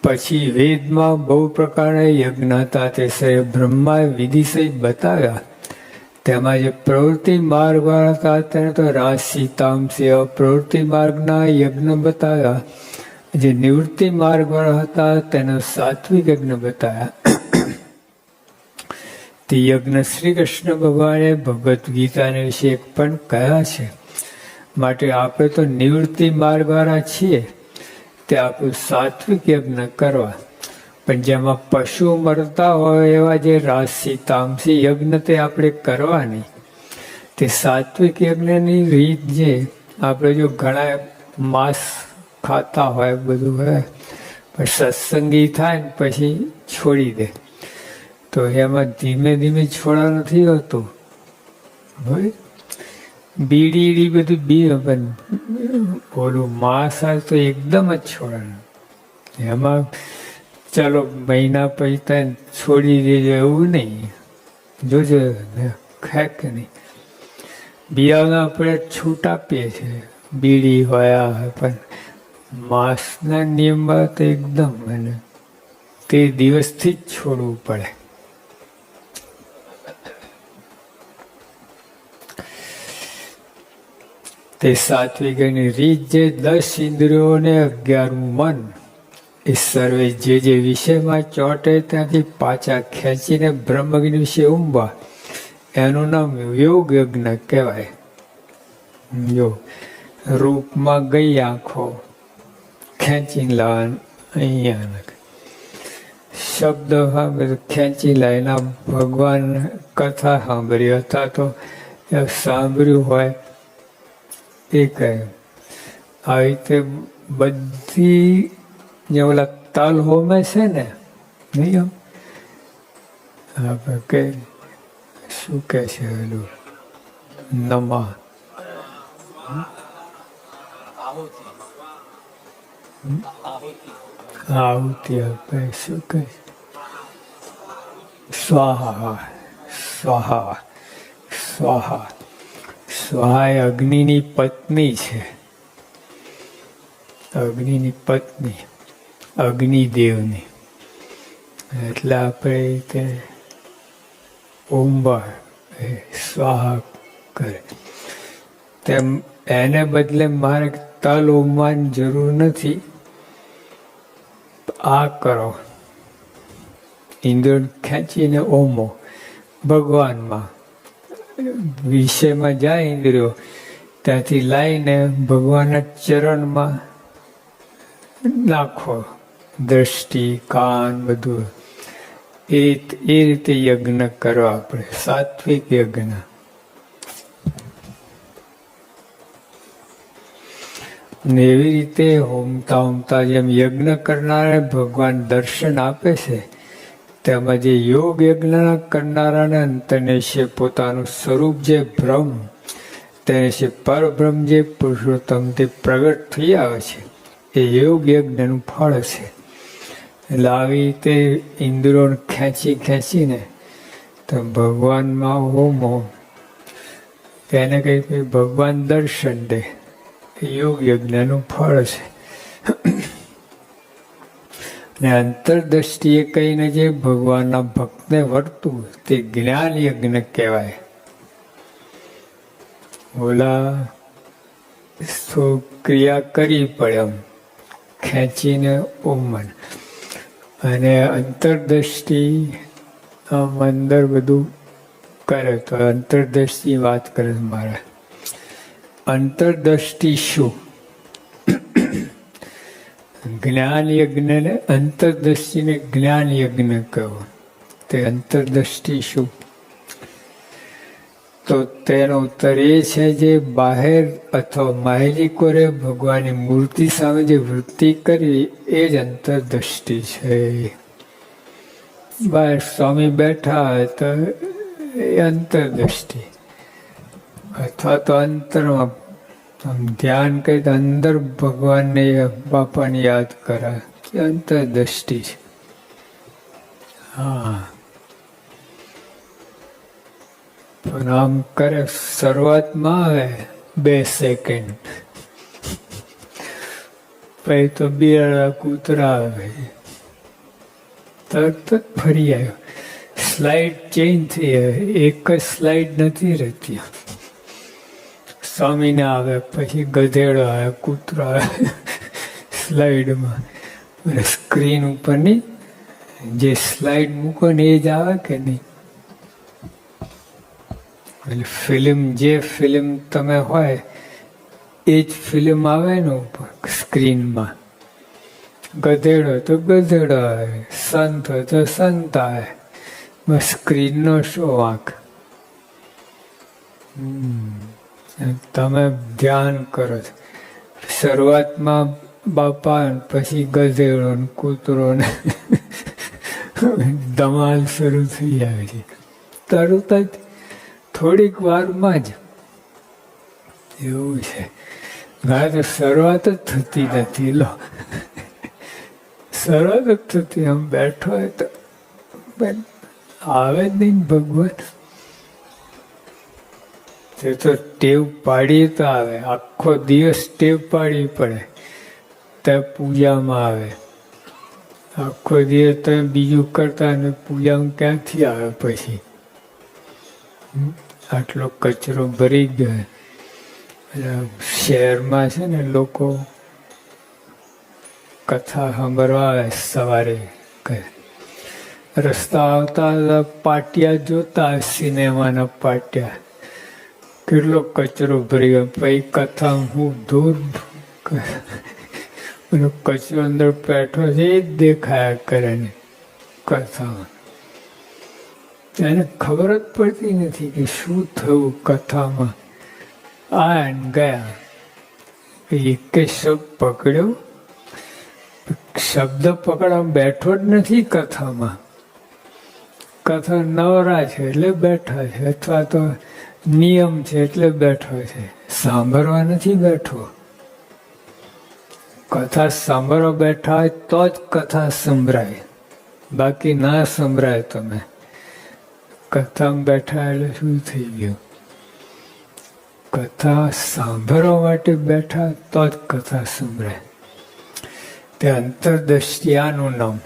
પછી વેદમાં બહુ પ્રકારના યજ્ઞ હતા, તે બ્રહ્માએ વિધિ સહિત બતાવ્યા. તેમાં જે પ્રવૃત્તિ માર્ગવાળા હતા તેને તો રાશિ તામસી પ્રવૃત્તિ માર્ગના યજ્ઞ બતાવ્યા. જે નિવૃત્તિ માર્ગવાળા હતા તેને સાત્વિક યજ્ઞ બતાવ્યા. તે યજ્ઞ શ્રી કૃષ્ણ ભગવાને ભગવદ્ ગીતાના વિશે પણ કહ્યા છે. માટે આપણે તો નિવૃત્તિ માર્ગવાળા છીએ, તે આપણું સાત્વિક યજ્ઞ કરવા. પણ જેમાં પશુ મરતા હોય એવા જે રાશિ તામસી યજ્ઞ તે આપણે કરવા નહીં. તે સાત્વિક યજ્ઞની રીત જે આપણે જો ઘણા માંસ ખાતા હોય બધું હોય પણ સત્સંગી થાય ને પછી છોડી દે, તો એમાં ધીમે ધીમે છોડા નથી હોતું. બીડી બધું પણ ઓલું માંસ આવે તો એકદમ જ છોડવાનું. એમાં ચાલો મહિના પછી છોડી દેજો એવું નહીં. જોજો ખાય કે નહીં. બિયાના આપણે છૂટ આપીએ છીએ, બીડી હોય પણ માંસના નિયમમાં તો એકદમ અને તે દિવસથી જ છોડવું પડે. તે સાત્વિકની રીત જે 10 ઇન્દ્રિયોને 11મું મન એ સર્વે જે વિષયમાં ચોંટે ત્યાંથી પાછા ખેંચીને બ્રહ્મજ્ઞ વિશે ઊંઘવા, એનું નામ યોગ યજ્ઞ કહેવાય. યોગ રૂપમાં ગઈ આંખો ખેંચી લાવવાનું, અહીંયા શબ્દ ખેંચી લાવીને ભગવાન કથા સાંભળી હતા તો સાંભળ્યું હોય એ કહે. આવી રીતે બધી જે ઓલા તલ હોમે છે ને, નહીં આપણે કે શું કે છે ઓલું નમા આહુતિ આપે, શું કહે સ્વાહા સ્વાહા સ્વાહા. સ્વાહા એ અગ્નિની પત્ની છે. અગ્નિની પત્ની અગ્નિદેવની. એટલે આપણે તે ઓંબા સ્વાહા કરે. તેમ એને બદલે મારે તલ ઓમવાની જરૂર નથી. આ કરો, ઇન્દ્રિય ખેંચીને ઓમો ભગવાનમાં. વિષયમાં જાય ઇન્દ્રિયો, ત્યાંથી લાવીને ભગવાનના ચરણમાં નાખો. દ્રષ્ટિ કાન બધું એ રીતે યજ્ઞ કરો આપણે, સાત્વિક યજ્ઞ. ને એવી રીતે હોમતા હોમતા જેમ યજ્ઞ કરનારા ભગવાન દર્શન આપે છે, તેમાં જે યોગ યજ્ઞ કરનારાને અંતને છે પોતાનું સ્વરૂપ જે બ્રહ્મ, તેને છે પરબ્રહ્મ જે પુરુષોત્તમ તે પ્રગટ થઈ આવે છે. એ યોગ યજ્ઞનું ફળ છે. એટલે આવી રીતે ઇન્દ્રિયોને ખેંચીને તો ભગવાનમાં હોમો, એને કંઈ ભગવાન દર્શન દે. યોગ યજ્ઞનું ફળ છે. ને અંતરદ્રષ્ટિએ કહીને જે ભગવાનના ભક્તને વર્તું તે જ્ઞાન યજ્ઞ કહેવાય. ઓલા ક્રિયા કરવી પડે એમ ખેંચીને ઓમન, અને અંતરદ્રષ્ટિ આમ અંદર બધું કરે તો અંતરદ્રષ્ટિ વાત કરે મારે. અંતરદ્રષ્ટિ શું? જ્ઞાન યજ્ઞને અંતરદ્રષ્ટિને જ્ઞાન યજ્ઞ કહો. તે અંતરદ્રષ્ટિ શું? તો તેનો ઉત્તર એ છે જે બહાર અથવા માહિલીકોરે ભગવાનની મૂર્તિ સામે જે વૃત્તિ કરવી એ જ અંતરદ્રષ્ટિ છે. બહાર સ્વામી બેઠા હોય તો એ અંતરદ્રષ્ટિ, અથવા તો અંતરમાં ધ્યાન કરી તો અંદર ભગવાનને બાપાને યાદ કરે, અંતરદ્રષ્ટિ છે. હા, પણ આમ કરે શરૂઆતમાં આવે 2 સેકન્ડ, પછી તો બિયાડા કૂતરા આવે, તરત જ ફરી આવ્યો. સ્લાઇડ ચેન્જ થઈ, એક જ સ્લાઇડ નથી રહેતી. સ્વામીને આવે, પછી ગધેડો આવે, કૂતરો આવે સ્લાઇડમાં. અને સ્ક્રીન ઉપરની જે સ્લાઇડ મૂકો ને એ જ આવે કે નહીં? એટલે જે ફિલ્મ તમે હોય એ જ ફિલ્મ આવે ને ઉપર સ્ક્રીનમાં. ગધેડો તો ગધેડો આવે, સંત હોય તો સંત આવે. બસ સ્ક્રીનનો શું વાંક? તમે ધ્યાન કરો છો. શરૂઆતમાં બાપા, પછી ગધેડો ને કૂતરો ને ધમાલ શરૂ થઈ જાય છે તરત જ, થોડીક વારમાં જ. એવું છે. ના તો શરૂઆત જ થતી નથી. લો, શરૂઆત જ થતી. આમ બેઠો હોય તો આવે જ નહીં ભગવાન. તે તો ટેવ પાડીએ તો આવે. આખો દિવસ ટેવ પાડવી પડે તો પૂજામાં આવે. આખો દિવસ તમે બીજું કરતા ને પૂજામાં ક્યાંથી આવે પછી? આટલો કચરો ભરી ગયો. શહેરમાં છે ને લોકો કથા સાંભળવા આવે સવારે. રસ્તા આવતા પાટિયા જોતા, સિનેમાના પાટિયા, કેટલો કચરો ભરી ગયો. પછી કથા હું દૂર કચરો અંદર બેઠો છે એ જ દેખાયા કરે ને કથામાં. એને ખબર જ પડતી નથી કે શું થયું કથામાં. આ ગયા, એક શબ્દ પકડ્યો, શબ્દ પકડવા બેઠો જ નથી કથામાં. કથા નવરા છે એટલે બેઠા છે, અથવા તો નિયમ છે એટલે બેઠો છે. સાંભળવા નથી બેઠો. કથા સાંભળવા બેઠા હોય તો જ કથા સંભળાય, બાકી ના સંભળાય. તમે કથામાં બેઠા એટલે શું થઈ ગયું? કથા સાંભળવા માટે બેઠા તો જ કથા સંભળાય. તે અંતરદ્રષ્ટિ આનું નામ.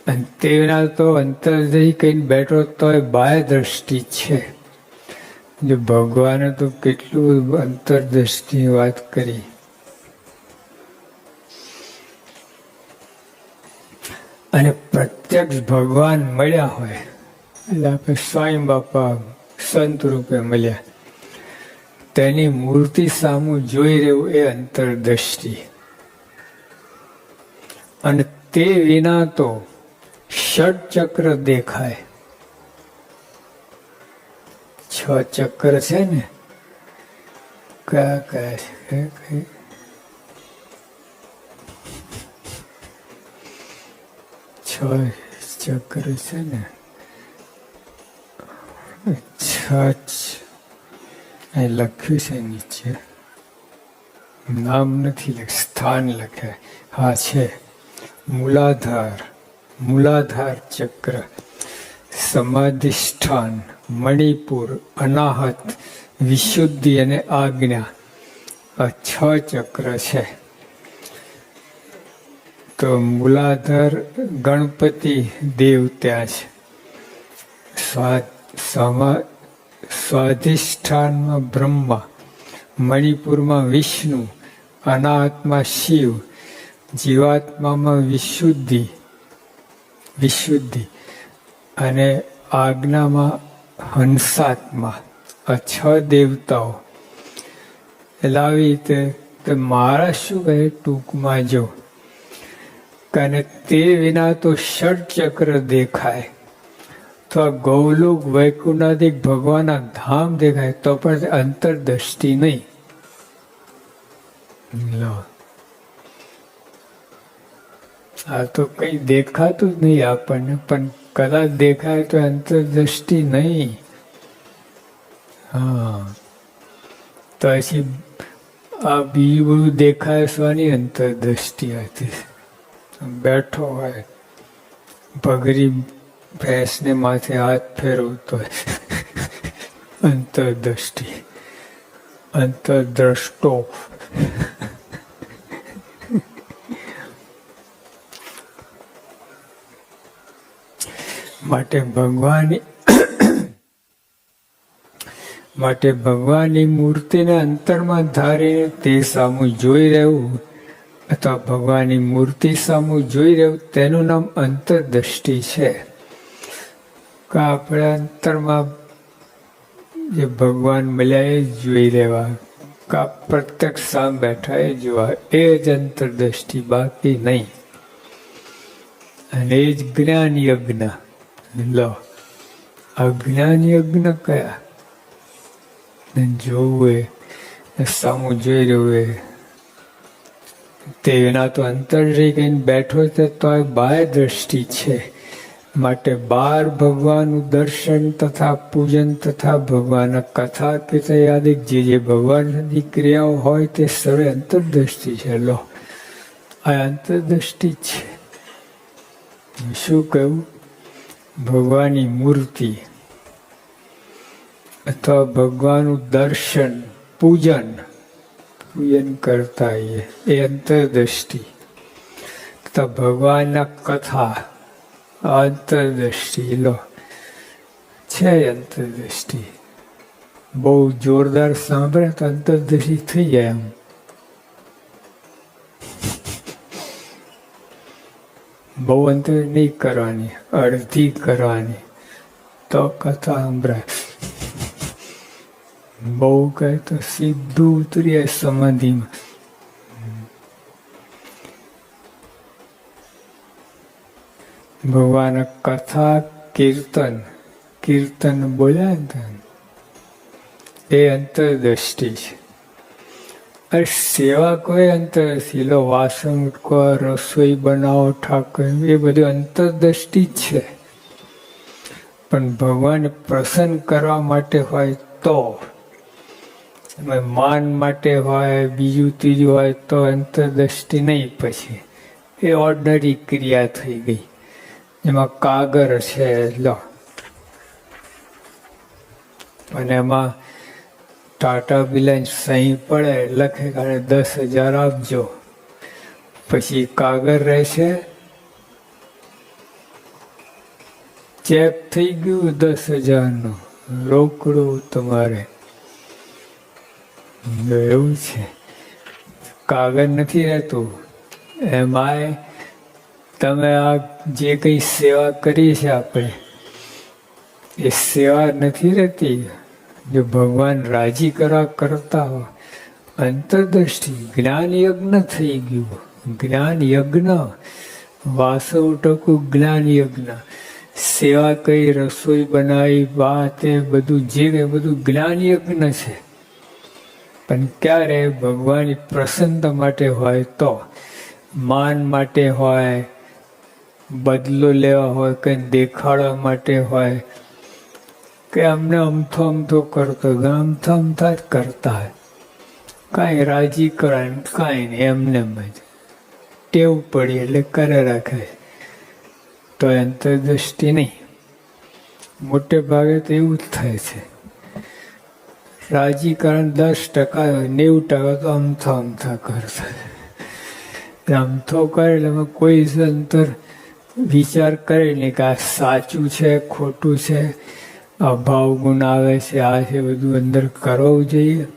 અને તેના તો અંતરદ્રષ્ટિ કહીને બેઠો તો એ બાહ્ય દ્રષ્ટિ છે. જો ભગવાને તો કેટલું અંતરદ્રષ્ટિની વાત કરી. અને પ્રત્યક્ષ ભગવાન મળ્યા હોય એટલે આપણે સ્વામી બાપા સંત રૂપે મળ્યા, તેની મૂર્તિ સામું જોઈ રહ્યું એ અંતરદ્રષ્ટિ. અને તે વિના તો ષટચક્ર દેખાય. 6 ચક્ર છે ને, કયા કયા છે? 6 ચક્ર છે ને, 6 લખ્યું છે નીચે, નામ નથી લખ્યું, સ્થાન લખ્યા. હા છે. મૂલાધાર ચક્ર, સમાધિષ્ઠાન, મણિપુર, અનાહત, વિશુદ્ધિ અને આજ્ઞા. આ 6 ચક્ર છે. તો મૂલાધાર ગણપતિ દેવ ત્યાં છે. સ્વાધિષ્ઠાનમાં બ્રહ્મા, મણિપુરમાં વિષ્ણુ, અનાહતમાં શિવ, જીવાત્મામાં વિશુદ્ધિ અને આજ્ઞામાં હંસાત્મા. આ 6 દેવતાઓ. એટલે આવી રીતે મારા શું કહે ટૂંકમાં જો, અને તે વિના તો ષટચક્ર દેખાય. તો આ ગૌલોક વૈકુંઠાધિક ભગવાનના ધામ દેખાય તો પણ અંતરદ્રષ્ટિ નહીં. આ તો કઈ દેખાતું જ નહીં આપણને, પણ કદાચ દેખાય તો અંતરદ્રષ્ટિ નહીં. હા, તો પછી આ બીજું બધું દેખાય સ્વાની અંતરદ્રષ્ટિ હતી. બેઠો હોય, ભગરી ભેંસને માથે હાથ ફેરવતો હોય, અંતરદ્રષ્ટિ, અંતરદ્રષ્ટો. માટે ભગવાનની મૂર્તિને અંતરમાં ધારીને તે સામું જોઈ રહેવું અથવા ભગવાનની મૂર્તિ સામું જોઈ રહેવું તેનું નામ અંતરદ્રષ્ટિ છે. કે આપણે અંતરમાં જે ભગવાન મળ્યા એ જ જોઈ રહેવા, કા પ્રત્યક્ષ સામે બેઠા એ જોવા, એ જ અંતરદ્રષ્ટિ, બાકી નહીં. અને એ જ જ્ઞાન યજ્ઞ. લો, અજ્ઞાન યજ્ઞ કયા? જોવું એ સામું જોઈ રહ્યું એ તેના તો અંતર રહી ગઈને બેઠો છે તો આ બાહ્ય દ્રષ્ટિ છે. માટે બહાર ભગવાનનું દર્શન તથા પૂજન તથા ભગવાનના કથા કીર્તન આદિ જે ભગવાનની ક્રિયાઓ હોય તે સર્વે અંતરદ્રષ્ટિ છે. લો, આ અંતરદ્રષ્ટિ છે. શું કહ્યું? ભગવાનની મૂર્તિ અથવા ભગવાનનું દર્શન, પૂજન કરતા એ અંતરદ્રષ્ટિ. તો ભગવાનના કથા અંતરદ્રષ્ટિ. લો, છે અંતરદ્રષ્ટિ. બહુ જોરદાર સાંભળે તો અંતરદ્રષ્ટિ થઈ જાય. એમ બહુ અંતર નહીં કરવાની, અડધી કરવાની તો કથા સંભળાય. બહુ કહે તો સીધું ઉતરીએ સમાધિમાં. ભગવાન કથા કીર્તન બોલ્યા ને એ અંતરદ્રષ્ટિ છે. અરે સેવા કોઈ અંતરદ્રષ્ટિ. લો, વાસણ ઉટકો, રસોઈ બનાવો, ઠાકોર, એ બધું અંતરદ્રષ્ટિ જ છે. પણ ભગવાન પ્રસન્ન કરવા માટે હોય તો, માન માટે હોય, બીજું ત્રીજું હોય તો અંતરદ્રષ્ટિ નહીં. પછી એ ઓર્ડિનરી ક્રિયા થઈ ગઈ. એમાં કાગર છે, લો, અને એમાં ટાટા બિલાની સહી પડે, લખે કે 10,000 આપજો. પછી કાગર રહેશે, ચેક થઈ ગયું 10,000 રોકડું તમારે. એવું છે. કાગળ નથી રહેતું. એમાંય તમે આ જે કંઈ સેવા કરી છે આપણે, એ સેવા નથી રહેતી. જો ભગવાન રાજી કરતા હોય, અંતરદ્રષ્ટિ, જ્ઞાન યજ્ઞ થઈ ગયું. જ્ઞાન યજ્ઞ, વાસો ઉટકું જ્ઞાન યજ્ઞ, સેવા કઈ, રસોઈ બનાવી, વાત એ બધું જે બધું જ્ઞાન યજ્ઞ છે. પણ ક્યારે ભગવાનની પ્રસન્નતા માટે હોય તો, માન માટે હોય, બદલો લેવા હોય, કંઈ દેખાડવા માટે હોય, કે અમને અમથો કરતો, અમથા જ કરતા હોય, કાંઈ રાજી કરાય કાંઈ નહીં, એમને જ ટેવ પડી એટલે કરે રાખે. તો અંતરદ્રષ્ટિ નહીં. મોટે ભાગે તો એવું જ થાય છે. રાજીકરણ 10%, 90% તો અમથા કરતા. અમથો કરે એટલે કોઈ અંતર વિચાર કરે નહીં કે આ સાચું છે, ખોટું છે, અભાવ ગુણ આવે છે, આ છે, બધું અંદર કરવું જોઈએ.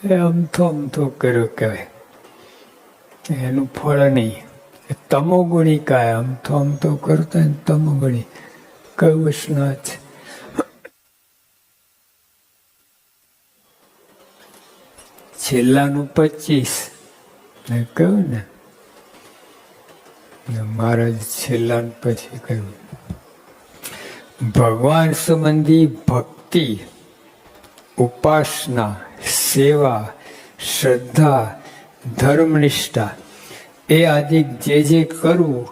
એ અમથો કર્યો કહેવાય. એનું ફળ નહીં. તમોગુણી કાય અમથો કરતા ને તમોગુણી કયું વૈષ્ણવ છે. છેલ્લાનું 25 કહ્યું ને, મહારાજ છેલ્લાનું પછી કહ્યું, ભગવાન સંબંધી ભક્તિ, ઉપાસના, સેવા, શ્રદ્ધા, ધર્મનિષ્ઠા એ આદિ જે કરવું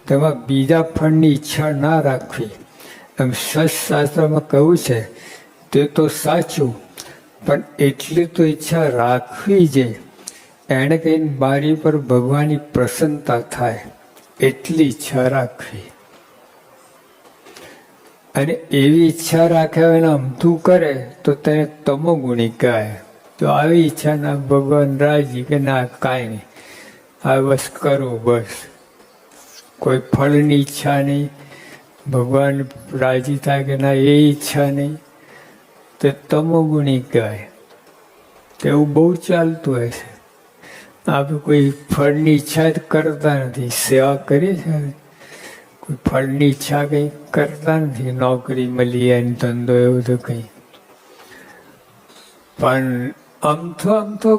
તેમાં બીજા ફળની ઈચ્છા ના રાખવી. એમ શાસ્ત્રમાં કહ્યું છે તે તો સાચું, પણ એટલી તો ઈચ્છા રાખવી છે. એણે કહીને બારી પર ભગવાનની પ્રસન્નતા થાય એટલી ઈચ્છા રાખવી. અને એવી ઈચ્છા રાખ્યા વિના અમથું કરે તો તેને તમોગુણી કહે. તો આવી ઈચ્છાના ભગવાન રાજી કે ના કાંઈ નહીં, આ બસ કરવું, બસ કોઈ ફળની ઈચ્છા નહીં, ભગવાન રાજી થાય કે ના એ ઈચ્છા નહીં, તો તમોગુણી કહેવાય. એવું બહુ ચાલતું હોય છે. આપણે કોઈ ફળની ઈચ્છા જ કરતા નથી. સેવા કરીએ છીએ, કોઈ ફળની ઈચ્છા કંઈ કરતા નથી. નોકરી મળી જાય, ધંધો એવું તો કંઈ, પણ અમથો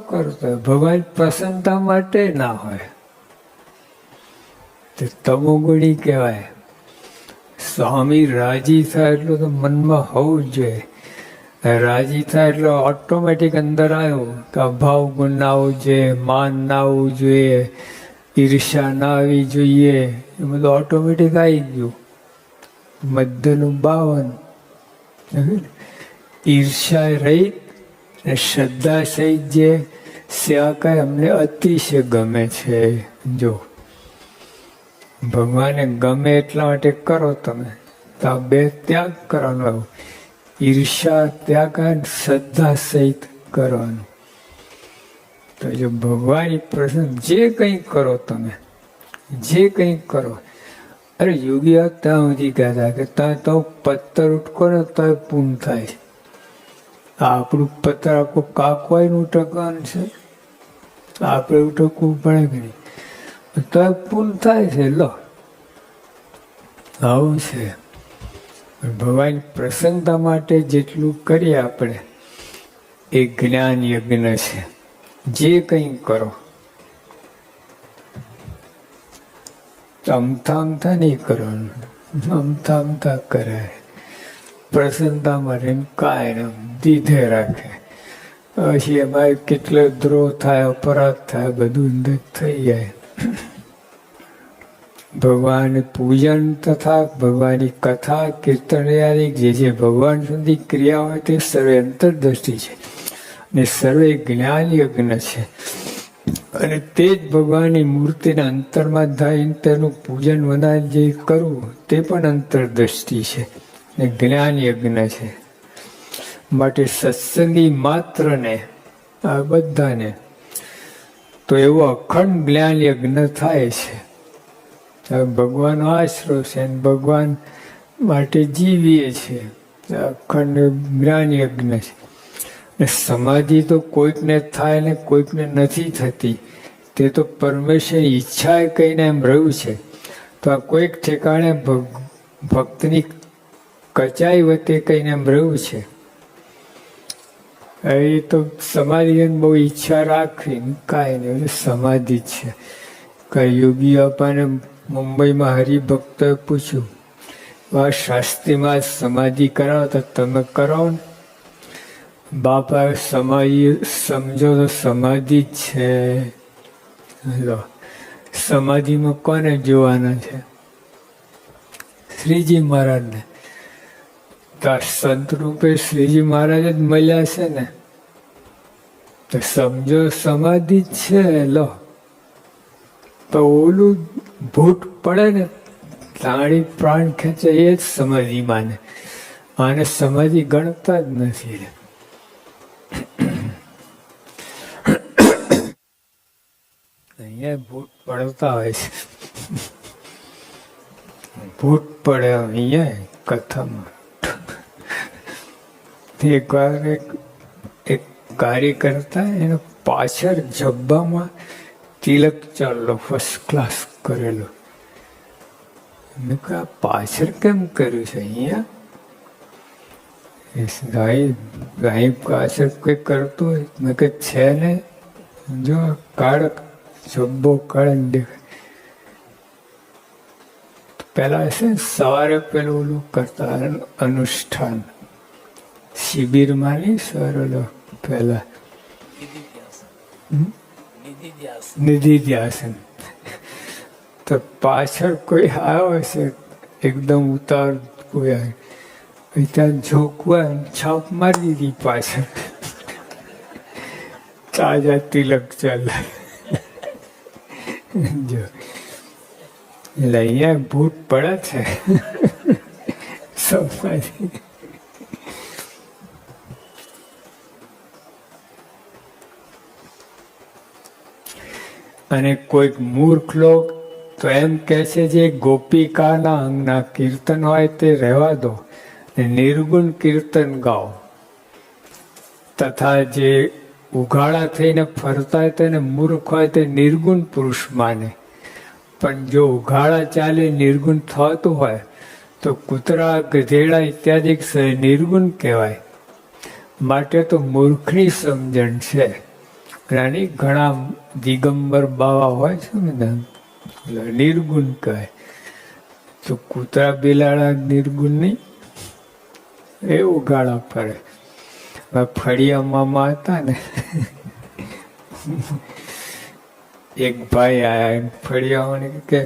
કરતો હોય. ભગવાન પ્રસન્નતા માટે ના હોય તો તમોગુણી કહેવાય. સ્વામી રાજી થાય એટલું તો મનમાં હોવું જ જોઈએ. રાજી થાય એટલે ઓટોમેટિક અંદર આવ્યું કે અભાવ ગુણ ના આવવું જોઈએ, માન ના આવવું જોઈએ, ઈર્ષ્યા ના આવી જોઈએ. એ બધું ઓટોમેટિક આવી ગયું. મધ્યનું 52 ઈર્ષ્યા રહિત ને શ્રદ્ધા સહિત જે સેવા કરે અમને અતિશય ગમે છે. જો ભગવાને ગમે એટલા માટે કરો તમે, તો આ બે ત્યાગ કરવાનો. ઈર્ષ્યા ત્યાગ, શ્રદ્ધા સહિત કરવાનું. તો જો ભગવાન પ્રસન્ન, જે કંઈ કરો તમે, જે કંઈ કરો. અરે યોગીઓ ત્યાં સુધી કહેતા કે ત્યાં તો પથ્થર ઉઠકો ને તો પૂર્ણ થાય છે. આપણું પથ્થર આખું કાકવાયનું ઉઠકવાનું છે, આપણે ઉઠકવું પડે કે નહીં, તો પૂર્ણ થાય છે. લો આવું છે. ભગવાન પ્રસન્નતા માટે જેટલું કરીએ આપણે, એ જ્ઞાન યજ્ઞ છે. જે કંઈ કરો, અમથા નહીં કરવાનું. અમથા કરાય પ્રસન્નતા માટે કાંઈ દીધે રાખે. પછી એમાં કેટલો દ્રોહ થાય, અપરાધ થાય, બધું અંદર થઈ જાય. ભગવાન પૂજન તથા ભગવાનની કથા કીર્તન જે ભગવાન સુધી ક્રિયા હોય તે સર્વે અંતરદ્રષ્ટિ છે અને સર્વે જ્ઞાન યજ્ઞ છે. અને તે જ ભગવાનની મૂર્તિના અંતરમાં થઈને તેનું પૂજન વંદન જે કરવું તે પણ અંતરદ્રષ્ટિ છે ને જ્ઞાન યજ્ઞ છે. માટે સત્સંગી માત્રને, આ બધાને તો એવો અખંડ જ્ઞાન યજ્ઞ થાય છે. ભગવાનનો આશરો છે અને ભગવાન માટે જીવીએ છીએ. અખંડ જ્ઞાન યજ્ઞ છે. ને સમાધિ તો કોઈકને થાય ને કોઈકને નથી થતી. તે તો પરમેશ્વરની ઈચ્છાએ કહીને એમ રહ્યું છે. તો આ કોઈક ઠેકાણે ભક્તની કચાઈ વતે કહીને એમ રહ્યું છે. એ તો સમાધિ બહુ ઈચ્છા રાખવી કાંઈ નહીં, સમાધિ જ છે. કઈ યોગી અપાને મુંબઈમાં હરિભક્તોએ પૂછ્યું, આ શાસ્ત્રીમાં સમાધિ કરાવો તો તમે કરાવો ને. બાપા સમાધિ સમજો તો સમાધિ જ છે. લો સમાધિમાં કોને જોવાના છે? શ્રીજી મહારાજને. તો સંત રૂપે શ્રીજી મહારાજ જ મળ્યા છે ને, તો સમજો સમાધિ જ છે. લો તો ઓલું ભૂત પડે ને, તાળી પ્રાણ ખેંચે, એ જ સમાધિ માને. આને સમાધિ ગણતા જ નથી. અહીંયા ભૂત પડતા હોય છે. ભૂત પડે અહીંયા કથામાં. એક વાર એક કાર્યકર્તા એને પાછળ જબ્બામાં તિલક ચાલલો, ફર્સ્ટ ક્લાસ કરેલો. મેં કહ્યું પાછળ કેમ કર્યું છે અહીંયા? ગાય પાછળ કોઈ કરતું હોય? મેં કહે છે ને, જો કાળ જબ્બો કાળને દેખાય. પેલા છે સવારે પેલું ઓલું કરતા અનુષ્ઠાન શિબિરમાં નહીં, સર ઓલો પેલા નિધિ ધ્યાસન. તો પાછળ કોઈ આવ્યો છે એકદમ ઉતાર, કોઈ આવે ત્યાં ઝોકવા છાપ મારી દીધી પાછળ. તાજા તિલક ચાલે. જો એટલે અહીંયા ભૂત પડે છે. સમાધિ અને કોઈક મૂર્ખ લોક તો એમ કહે છે જે ગોપિકાના અંગના કીર્તન હોય તે રહેવા દો, નિર્ગુણ કીર્તન ગાઓ. તથા જે ઉઘાડા થઈને ફરતા હોય તેને મૂર્ખ હોય તે નિર્ગુણ પુરુષ માને. પણ જો ઉઘાડા ચાલે નિર્ગુણ થતું હોય તો કૂતરા, ગધેડા ઇત્યાદિ નિર્ગુણ કહેવાય. માટે તો મૂર્ખની સમજણ છે. રાણી ઘણા દિગંબર બાવા હોય છે ને, નિર્ગુણ કહેવાય. તો કૂતરા બિલાડા નિર્ગુણ નહીં, એ ઉઘાડા ફરે. ફળિયા મામા હતા ને, એક ભાઈ આયા ફળિયામાં કે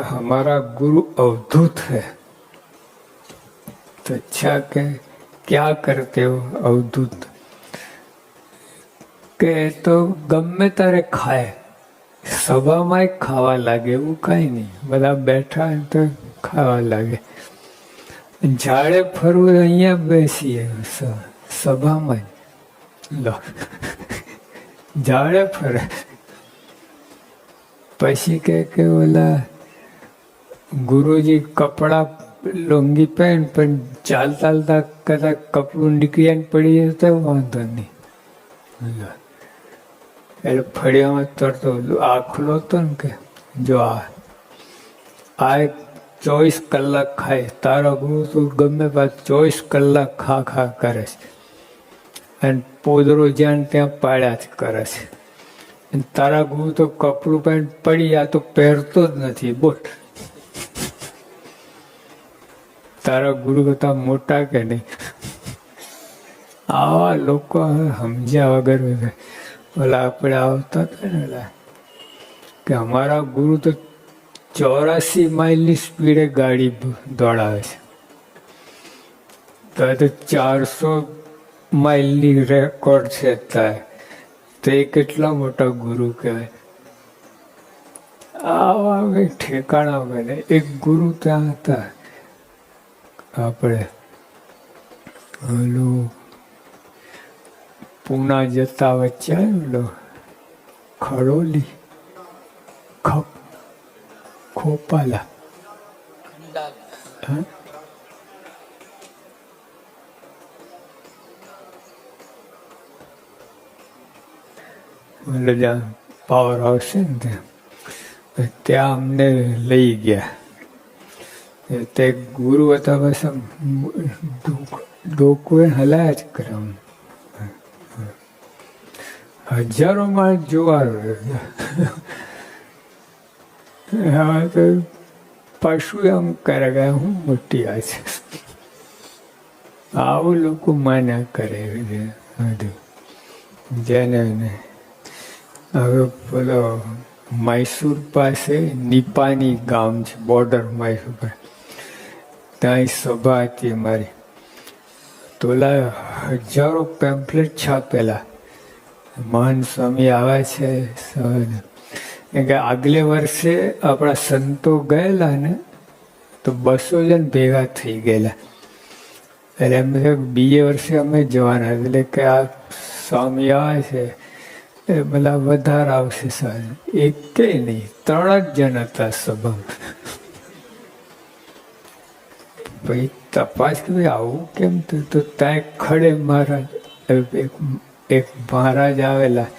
हमारा गुरु अवधूत है. तो अच्छा के क्या करते हो अवधूत? કે તો ગમે તારે ખાય, સભામાં ખાવા લાગે, એવું કઈ નહીં. બધા બેઠા તો ખાવા લાગે. ઝાડે ફરવું અહીંયા બેસીએ સભામાં લો, ઝાડે ફરે. પછી કે ઓલા ગુરુજી કપડા લુંગી પહેન પણ ચાલતા ચાલતા કદાચ કપડું નીકળી પડી જાય તો વાંધો નહીં. એટલે ફળિયામાં તરતો આખલો હતો ને કે જો આ 24 કલાક ખાય, તારા ગુરુ તો ગમે પાસ 24 કલાક ખા કરે છે અને પોદરો જ્યાં ત્યાં પાડ્યા જ કરે છે. તારા ગુરુ તો કપડું પહેન પડી, આ તો પહેરતો જ નથી. બોલ, તારા ગુરુ કરતા મોટા કે નહીં? આવા લોકો સમજ્યા વગર ઓલા આપણે આવતા હતા ને ઓલા કે અમારા ગુરુ તો 84 માઇલની સ્પીડે ગાડી દોડાવે છે. તો 400 માઇલની રેકોર્ડ છે ત્યારે. તો એ કેટલા મોટા ગુરુ કહેવાય. આવા ઠેકાણા બને. એક ગુરુ ત્યાં હતા આપણે ઓલું પૂના જતા વચ્ચે ઓલો ખડોલી ખોપાલા એટલે જ્યાં પાવર હાઉસ છે ને ત્યાં અમને લઈ ગયા. તે ગુરુ હતા બસ ડોકુએ હલાયા જ કરે. હજારો માણસ જોવા હવે તો પશુ એમ કરે કે હું મોટી આ છે. આવું લોકો માન્યા કરે બધું. જેને હવે પેલો મૈસૂર પાસે નિપાની ગામ છે, બોર્ડર મૈસૂર પર, ત્યાં સભા હતી મારી. તો હજારો પેમ્પલેટ છાપેલા. મહાન સ્વામી આવ્યા છે કે આગલે વર્ષે આપણા સંતો ગયેલા ને તો 200 જણ ભેગા થઈ ગયેલા. એટલે એમ બીજે વર્ષે અમે જવાના. એટલે કે આ સ્વામી આવે છે એ બધા વધારે આવશે. સાહેબ એક કે નહીં, 3 જ જણ હતા સભામાં. પછી તપાસ કે ભાઈ આવું કેમ થયું? તો ત્યાં ખડે મહારાજ, એક મહારાજ આવેલા,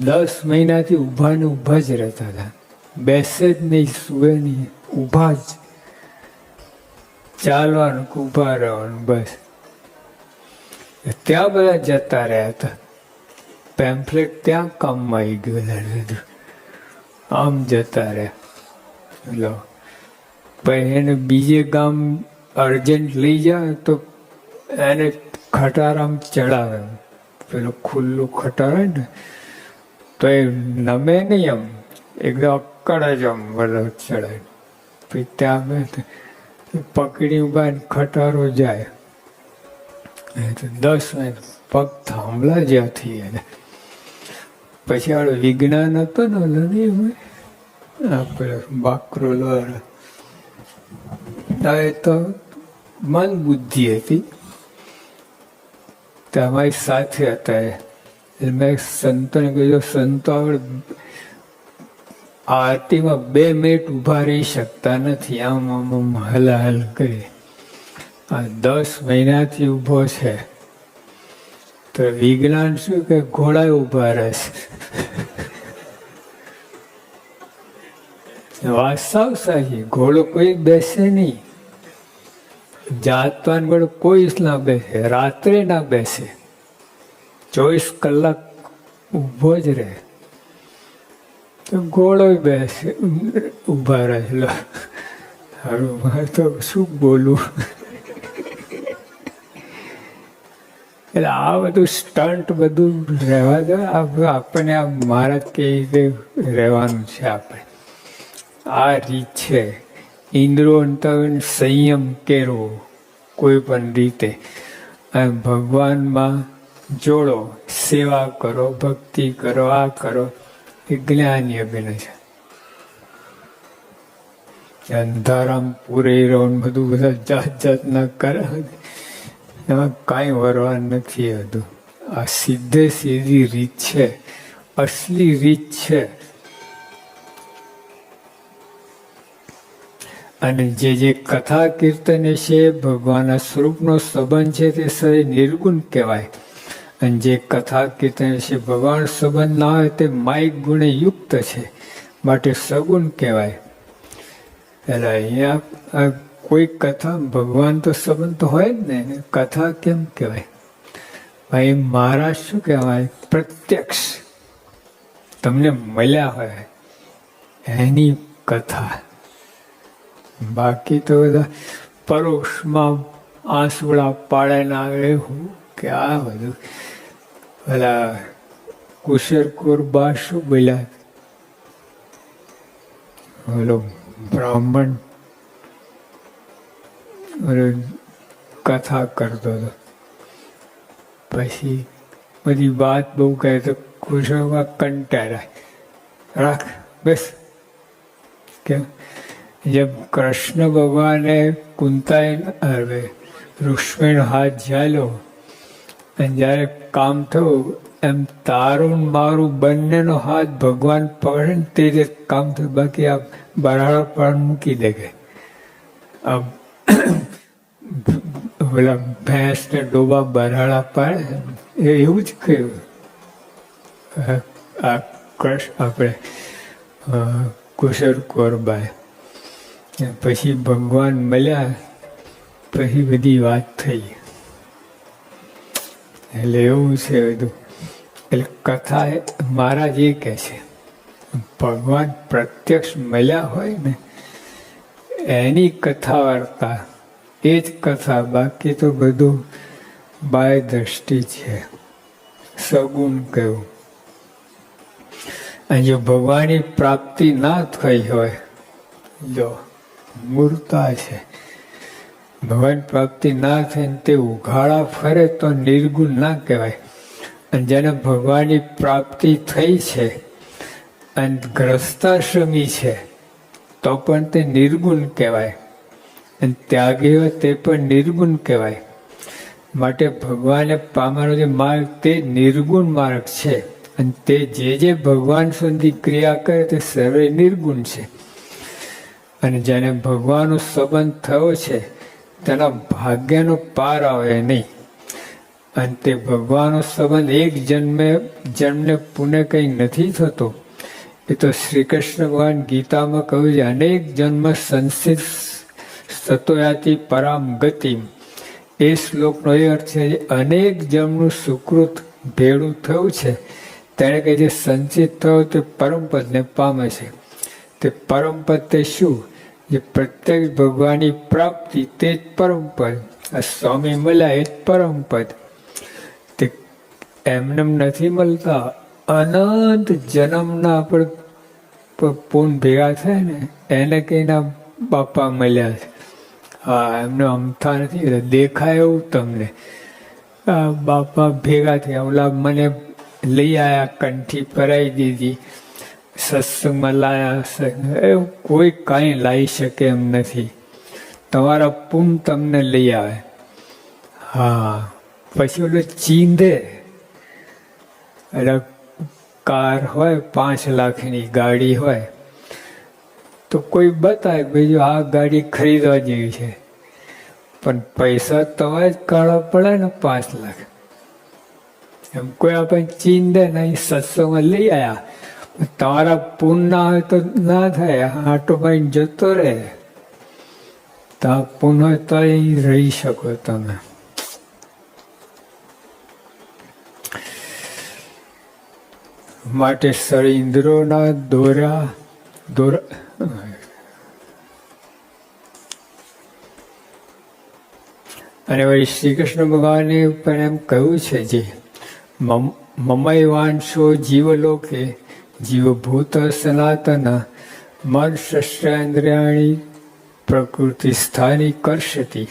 10 મહિનાથી ઊભા ને ઊભા જ રહેતા હતા. બેસે જ નહીં, સુવે નહીં, ઊભા જ ચાલવાનું, ઊભા રહેવાનું બસ. ત્યાં બધા જતા રહ્યા હતા. પેમ્ફલેટ ત્યાં કામમાં આવી ગયેલા, આમ જતા રહ્યા. લો પછી એને બીજે ગામ અર્જન્ટ લઈ જાય તો એને ખટારામ ચડાવે. પેલું ખુલ્લું ખટાર હોય ને તો એ નમે નહીં, આમ એકદમ અક્કડ જ આમ બધો ચડાય. પછી ત્યાં પકડી ઉભા ખટારો જાય. 10 મિનિટ પગ થાંભલા જ્યાંથી એને. પછી આડો વિજ્ઞાન હતો ને આપણે બાકરો લોર, એ તો મન બુદ્ધિ હતી. અમારી સાથે હતા. મેં સંતોને કહ્યું, સંતો આગળ આરતીમાં 2 મિનિટ ઊભા રહી શકતા નથી, આમ આમ આમ હલાહલ કરી. આ 10 મહિનાથી ઊભો છે તો વિજ્ઞાન શું કે ઘોડા ઊભા રહેશે. વાત સાવ સાચી. ઘોડો કોઈ બેસે નહીં, જાતવાન ઘોડો કોઈ ના બેસે, રાત્રે ના બેસે, 24 કલાક ઊભો જ રહે. તો ઘોડો બેસે ઊભા રહે. હારું, મારે તો શું બોલું. એટલે આ બધું સ્ટન્ટ બધું રહેવા દો. આપણને આ મહારાજ કેવી રીતે રહેવાનું છે. આપણે આ રીત છે. ઇન્દ્રિયોને સંયમ કરવો કોઈ પણ રીતે, અને ભગવાનમાં જોડો, સેવા કરો, ભક્તિ કરો, આ કરો, એ જ્ઞાન યજ્ઞ છે. અંધારામ પૂરે રહો બધું બધા જાત જાતના કરે, એમાં કાંઈ વરવા નથી હતું. આ સીધે સીધી રીત છે, અસલી રીત છે. અને જે કથા કીર્તન છે, ભગવાનના સ્વરૂપનો સંબંધ છે, તે સહી નિર્ગુણ કહેવાય. અને જે કથા કીર્તન છે, ભગવાન સંબંધ ના હોય તે માયિક ગુણે યુક્ત છે, માટે સગુણ કહેવાય. એટલે અહીંયા કોઈ કથા, ભગવાન તો સંબંધ તો હોય જ ને, કથા કેમ કહેવાય? ભાઈ મહારાજ શું કહેવાય? પ્રત્યક્ષ તમને મળ્યા હોય એની કથા. બાકી તો બધા પરોક્ષમાં આંસુડા પાડે ના આવે, હું કે આ બધું. પેલા કુશરકોર બા શું બોલ્યા? બોલો બ્રાહ્મણ કથા કરતો હતો, પછી બધી વાત બહુ કહે તો કુશળમાં કંટાળાય, રાખ બસ. કેમ? જબ કૃષ્ણ ભગવાને કુંતાએ રુક્ષ્મણીનો હાથ ઝાલ્યો અને જ્યારે કામ થયું, એમ તારું મારું બંનેનો હાથ ભગવાન પકડે ને તે રીતે કામ થયું. બાકી આ બરાડા પણ મૂકી દે કે ઓલા ભેંસને ડોબા બરાડા પાડે, એવું જ કહ્યું આ કૃષ્ણ આપણે કુશળ કોરબાએ. પછી ભગવાન મળ્યા, પછી બધી વાત થઈ. એટલે એવું છે બધું. એટલે કથા મહારાજ એ કહે છે, ભગવાન પ્રત્યક્ષ મળ્યા હોય ને એની કથા વાર્તા, એ જ કથા. બાકી તો બધું બાય દ્રષ્ટિ છે, સગુણ કહ્યું. અને જો ભગવાનની પ્રાપ્તિ ના થઈ હોય, જો મૂર્તા છે, ભગવાન પ્રાપ્તિ ના થાય ને તે ઉઘાડા ફરે તો નિર્ગુણ ના કહેવાય. અને જેને ભગવાનની પ્રાપ્તિ થઈ છે અને ગ્રસ્તાશ્રમી છે તો પણ તે નિર્ગુણ કહેવાય, અને ત્યાગી હોય તે પણ નિર્ગુણ કહેવાય. માટે ભગવાને પામવાનો જે માર્ગ તે નિર્ગુણ માર્ગ છે, અને તે જે ભગવાન સુધી ક્રિયા કરે તે સર્વે નિર્ગુણ છે. અને જેને ભગવાનનો સંબંધ થયો છે તેના ભાગ્યનો પાર આવે નહીં. અને તે ભગવાનનો સંબંધ એક જન્મને પુણ્ય કંઈ નથી થતો. એ તો શ્રી કૃષ્ણ ભગવાન ગીતામાં કહ્યું છે, અનેક જન્મ સંસિત સતોયાતી પરામ ગતિ. એ શ્લોકનો એ અર્થ છે, અનેક જન્મનું સુકૃત ભેળું થયું છે તેણે કહે છે સંચિત થયો તે પરમપદને પામે છે. તે પરમપદ તે શું? જે પ્રત્યક્ષ ભગવાનની પ્રાપ્તિ તે જ પરમપદ. આ સ્વામી મળ્યા એ જ પરમપદ. તે એમને નથી મળતા, અનંત જન્મના આપણે પૂન ભેગા થાય ને એને કઈના બાપા મળ્યા છે. હા, એમને અમથા નથી, દેખાય એવું તમને. આ બાપા ભેગા થયા, ઓલા મને લઈ આવ્યા, કંઠી ભરાઈ દીધી, સત્સંગમાં લાયા. એવું કોઈ કાંઈ લાવી શકે એમ નથી. તમારા પૂન તમને લઈ આવે. હા, પછી ઓલું ચીંધે. એટલે કાર હોય, 5 લાખની ગાડી હોય, તો કોઈ બતાવે બીજું આ ગાડી ખરીદવા જેવી છે, પણ પૈસા તમારે જ કાઢવા પડે ને 5 લાખ. એમ કોઈ આપણે ચીન દે ને સત્સંગમાં લઈ આવ્યા, તમારા પૂન ના હોય તો ના થાય, આટો ભાઈ જતો રહે. તો આ પૂન હોય તો રહી શકો તમે. માટે સર્વ ઇન્દ્રિયોના દોરા અને વળી શ્રી કૃષ્ણ ભગવાને પણ એમ કહ્યું છે, જે મમય વાંશો જીવલોકે જીવભૂત સનાતન મન શસ્ત્રેન્દ્રિયાણી પ્રકૃતિ સ્થાની કરશતી.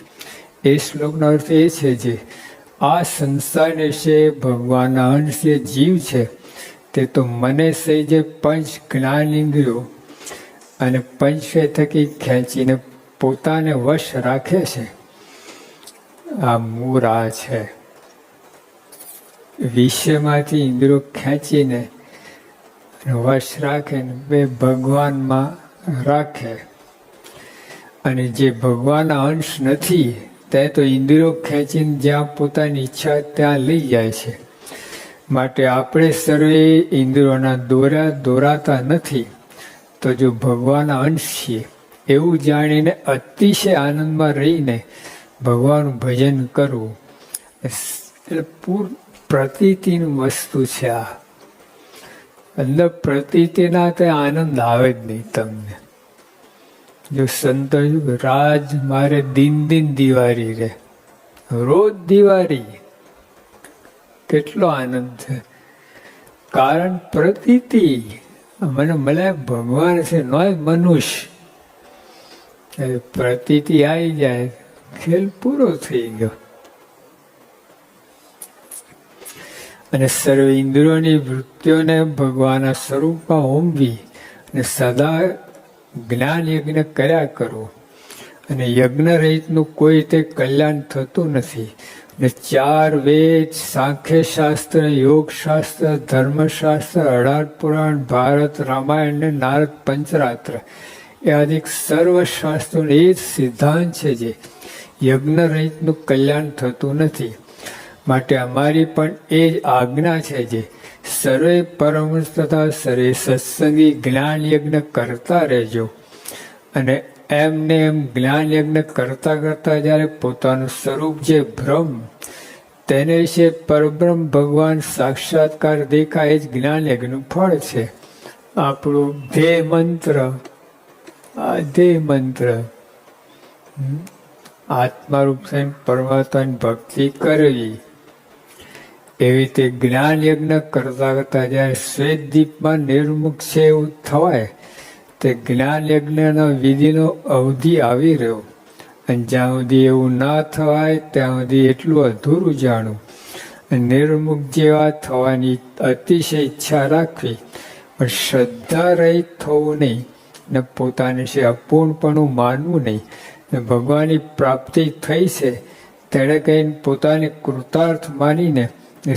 એ શ્લોકનો અર્થ એ છે, જે આ સંસારને છે ભગવાનના અંશ જે જીવ છે તે તો મને સહી જે પંચ જ્ઞાનેન્દ્રિયો અને પંચ થકી ખેંચીને પોતાને વશ રાખે છે. આ મૂળ આ છે, વિષયમાંથી ઇન્દ્રિયો ખેંચીને વશ રાખે ને બે ભગવાનમાં રાખે. અને જે ભગવાનના અંશ નથી તે તો ઇન્દ્રિયો ખેંચીને જ્યાં પોતાની ઈચ્છા ત્યાં લઈ જાય છે. માટે આપણે સર્વે ઇન્દ્રિયોના દોરાતા નથી, તો જો ભગવાનના અંશ છીએ એવું જાણીને અતિશય આનંદમાં રહીને ભગવાનનું ભજન કરવું, એટલે પ્રતીતિની વસ્તુ છે. આ અંદર પ્રતીતિના તે આનંદ આવે જ નહીં તમને. જો સંતો રાજ મારે દિન દિવાળી રે, રોજ દિવાળી, કેટલો આનંદ છે. કારણ પ્રતીતિ મને મળે ભગવાન છે, નોય મનુષ્ય. પ્રતીતિ આવી જાય, ખેલ પૂરો થઈ ગયો. અને સર્વ ઇન્દ્રિયોની વૃત્તિઓને ભગવાનના સ્વરૂપમાં હોમવી અને સદા જ્ઞાન યજ્ઞ કર્યા કરો. અને યજ્ઞ રહિતનું કોઈ તે કલ્યાણ થતું નથી. ને 4 વેદ, સાંખ્ય શાસ્ત્ર, યોગ શાસ્ત્ર, ધર્મશાસ્ત્ર, 18 પુરાણ, ભારત, રામાયણ ને નારદ પંચરાત્ર એ આદિ સર્વ શાસ્ત્રોનો એ જ સિદ્ધાંત છે, જે યજ્ઞ રહિતનું કલ્યાણ થતું નથી. માટે અમારી પણ એ જ આજ્ઞા છે, જે સર્વે પરમહંસ તથા સર્વે સત્સંગી જ્ઞાન યજ્ઞ કરતા રહેજો. અને એમને એમ જ્ઞાન યજ્ઞ કરતા કરતા જ્યારે પોતાનું સ્વરૂપ જે બ્રહ્મ તેને વિશે પરબ્રહ્મ ભગવાન સાક્ષાત્કાર દેખાય, એ જ જ્ઞાન યજ્ઞનું ફળ છે. આપણું ધ્યેય મંત્ર, આ ધ્યેય મંત્ર આત્મારૂપ થઈને પરમાત્માની ભક્તિ કરવી. એવી રીતે જ્ઞાન યજ્ઞ કરતા કરતા જ્યારે શ્વેતદીપમાં નિર્મુખ છે એવું થવાય, તે જ્ઞાન યજ્ઞના વિધિનો અવધિ આવી રહ્યો. અને જ્યાં સુધી એવું ના થવાય ત્યાં સુધી એટલું અધૂરું જાણવું. નિર્મુખ જેવા થવાની અતિશય ઈચ્છા રાખવી, પણ શ્રદ્ધા રહિત થવું નહીં, ને પોતાને છે અપૂર્ણપણું માનવું નહીં. ને ભગવાનની પ્રાપ્તિ થઈ છે તેણે કહીને પોતાને કૃતાર્થ માનીને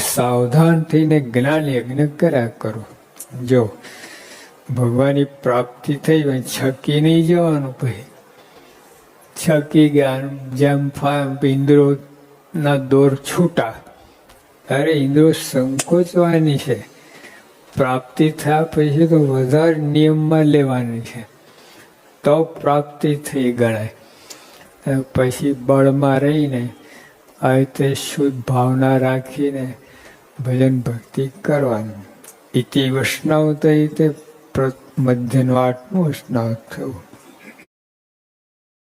સાવધાન થઈને જ્ઞાન યજ્ઞ કર્યા કરો. જો ભગવાનની પ્રાપ્તિ થઈ હોય, છકી નહીં જવાનું. પછી છકી ગયા, જેમ ઇન્દ્રોના દોર છૂટા. અરે ઇન્દ્રો સંકોચવાની છે, પ્રાપ્તિ થયા પછી તો વધારે નિયમમાં લેવાની છે, તો પ્રાપ્તિ થઈ ગણાય. પછી બળમાં રહીને આ રીતે શુદ્ધ ભાવના રાખીને ભજન ભક્તિ કરવાની. ઇતિ વૈષ્ણવ તો રીતે મધ્યનું 8મું વૈષ્ણવ થયું.